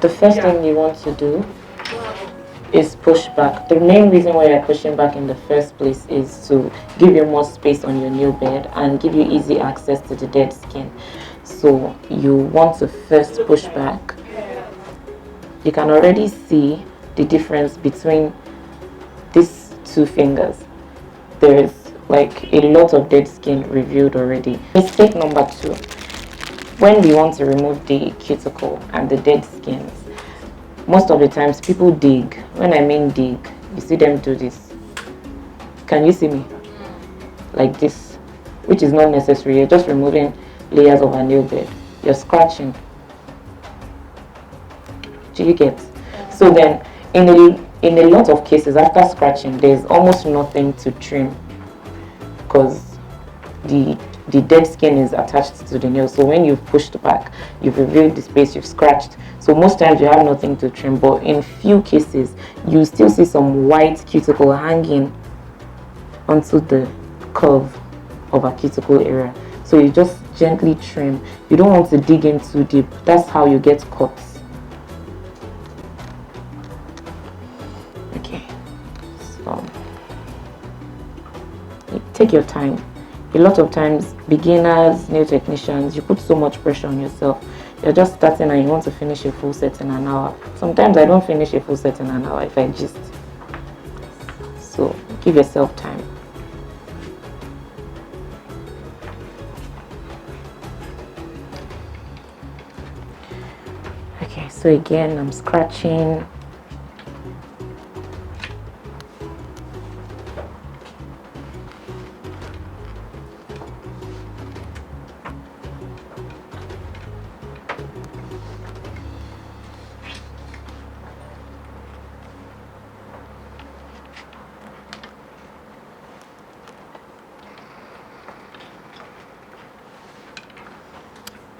the first thing you want to do is push back. The main reason why you're pushing back in the first place is to give you more space on your nail bed and give you easy access to the dead skin. So you want to first push back. You can already see the difference between these two fingers. There's like a lot of dead skin revealed already. Mistake number 2. When we want to remove the cuticle and the dead skins, most of the times people dig. When I mean dig, you see them do this. Can you see me? Like this, which is not necessary. You're just removing layers of a nail bed. You're scratching. Do you get? So then, in a lot of cases, after scratching, there's almost nothing to trim because the dead skin is attached to the nail. So when you've pushed back, you've revealed the space, you've scratched. So most times you have nothing to trim, but in few cases, you still see some white cuticle hanging onto the curve of a cuticle area. So you just gently trim. You don't want to dig in too deep. That's how you get cuts. Okay, so take your time. A lot of times, beginners, nail technicians, you put so much pressure on yourself. You're just starting and you want to finish a full set in an hour. Sometimes I don't finish a full set in an hour if I just. So give yourself time. Okay, so again, I'm scratching.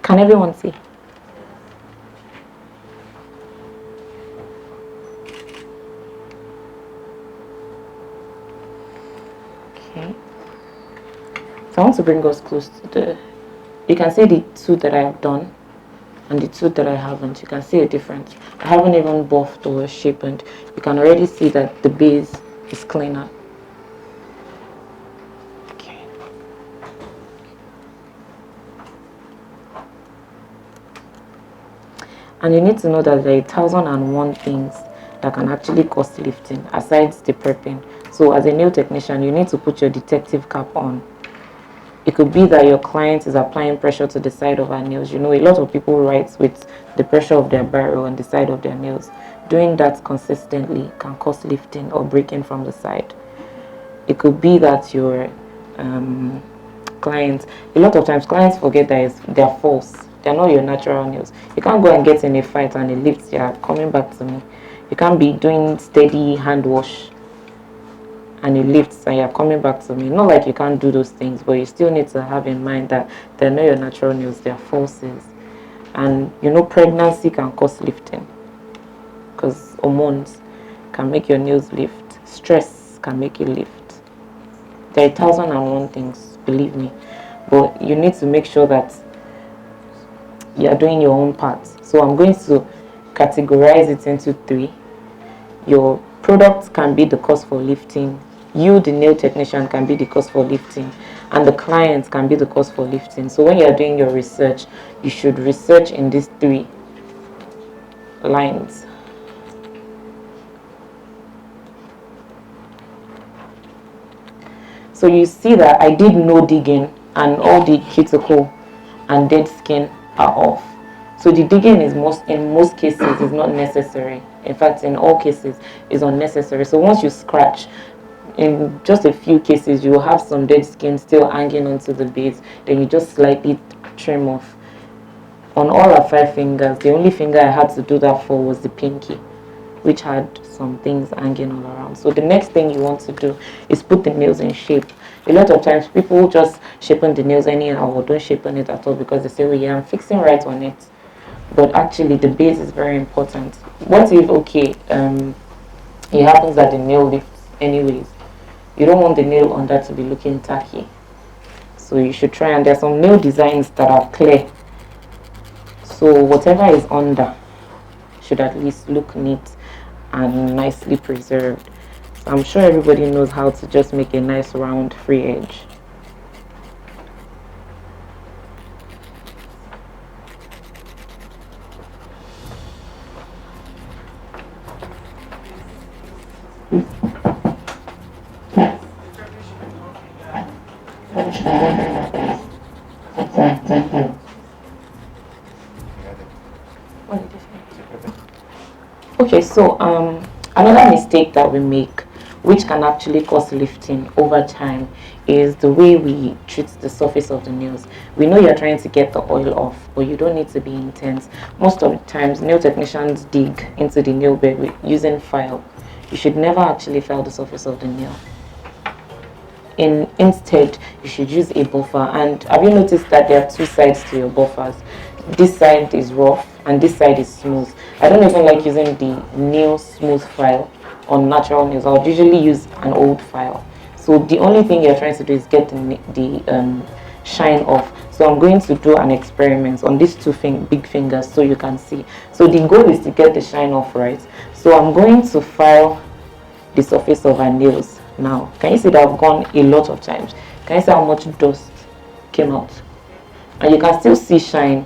Can everyone see? Okay. So I want to bring us close to the, you can see the two that I have done and the two that I haven't. You can see a difference. I haven't even buffed or sharpened. You can already see that the base is cleaner. And you need to know that there are 1,001 things that can actually cause lifting aside the prepping. So as a nail technician, you need to put your detective cap on. It could be that your client is applying pressure to the side of her nails. You know, a lot of people write with the pressure of their barrel on the side of their nails. Doing that consistently can cause lifting or breaking from the side. It could be that your clients, a lot of times clients forget that they're false. They're not your natural nails. You can't go and get in a fight and it lifts. You're coming back to me. You can't be doing steady hand wash and it lifts and you're coming back to me. Not like you can't do those things, but you still need to have in mind that they're not your natural nails, they're falses. And you know, pregnancy can cause lifting because hormones can make your nails lift. Stress can make you lift. There are 1,001 things, believe me, but you need to make sure that you're doing your own part. So I'm going to categorize it into 3. Your product can be the cause for lifting. You, the nail technician, can be the cause for lifting. And the client can be the cause for lifting. So when you're doing your research, you should research in these 3 lines. So you see that I did no digging and all the cuticle and dead skin are off. So the digging is in most cases is not necessary. In fact, in all cases is unnecessary. So once you scratch, in just a few cases you will have some dead skin still hanging onto the base. Then you just slightly trim off. On all our 5 fingers, the only finger I had to do that for was the pinky, which had some things hanging all around. So the next thing you want to do is put the nails in shape. A lot of times people just shapen the nails anyhow or don't shapen it at all because they say, oh yeah, I'm fixing right on it. But actually the base is very important. What if, okay, it happens that the nail lifts anyways. You don't want the nail under to be looking tacky. So you should try, and there are some nail designs that are clear. So whatever is under should at least look neat and nicely preserved. So I'm sure everybody knows how to just make a nice round free edge. Okay, so another mistake that we make, which can actually cause lifting over time, is the way we treat the surface of the nails. We know you're trying to get the oil off, but you don't need to be intense. Most of the times, nail technicians dig into the nail bed using file. You should never actually file the surface of the nail. Instead, you should use a buffer. And have you noticed that there are two sides to your buffers? This side is rough and this side is smooth. I don't even like using the nail smooth file on natural nails. I would usually use an old file. So the only thing you're trying to do is get the shine off. So I'm going to do an experiment on these two big fingers so you can see. So the goal is to get the shine off, right? So I'm going to file the surface of our nails. Now, can you see that I've gone a lot of times? Can you see how much dust came out? And you can still see shine.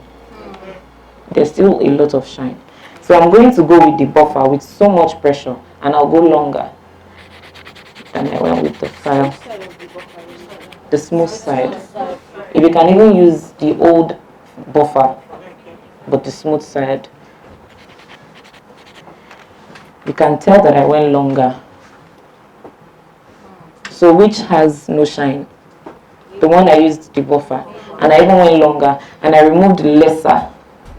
There's still a lot of shine. So I'm going to go with the buffer with so much pressure, and I'll go longer than I went with the file. The smooth side. If you can even use the old buffer, but the smooth side. You can tell that I went longer. So which has no shine? The one I used the buffer, and I even went longer, and I removed lesser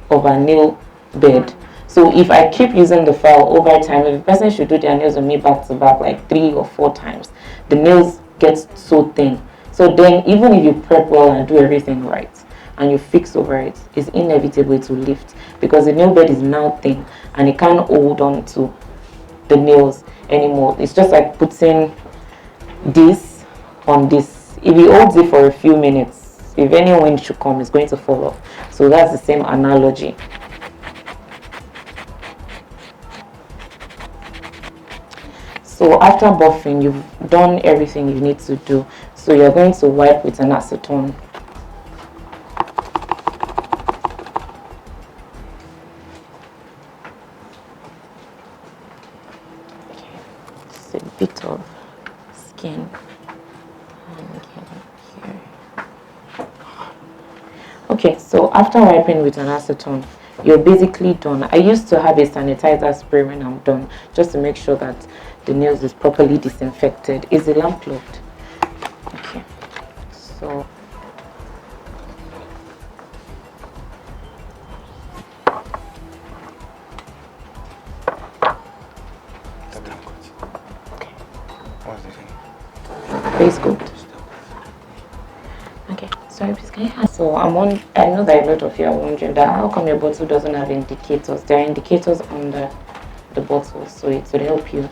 of a nail bed. So if I keep using the file over time, if the person should do their nails with me back to back like 3 or 4 times, the nails get so thin. So then even if you prep well and do everything right and you fix over it, it's inevitable to lift because the nail bed is now thin and it can't hold on to the nails anymore. It's just like putting this on this. If it holds it for a few minutes, if any wind should come, it's going to fall off. So that's the same analogy. So after buffing, you've done everything you need to do. So you're going to wipe with an acetone. Okay. Just a bit of skin. Okay, so after wiping with an acetone, you're basically done. I used to have a sanitizer spray when I'm done, just to make sure that the nails is properly disinfected. Is the lamp plugged? Okay, so face good. Okay, sorry, please can you ask? So I know that a lot of you are wondering that how come your bottle doesn't have indicators? There are indicators on the bottle, so it will help you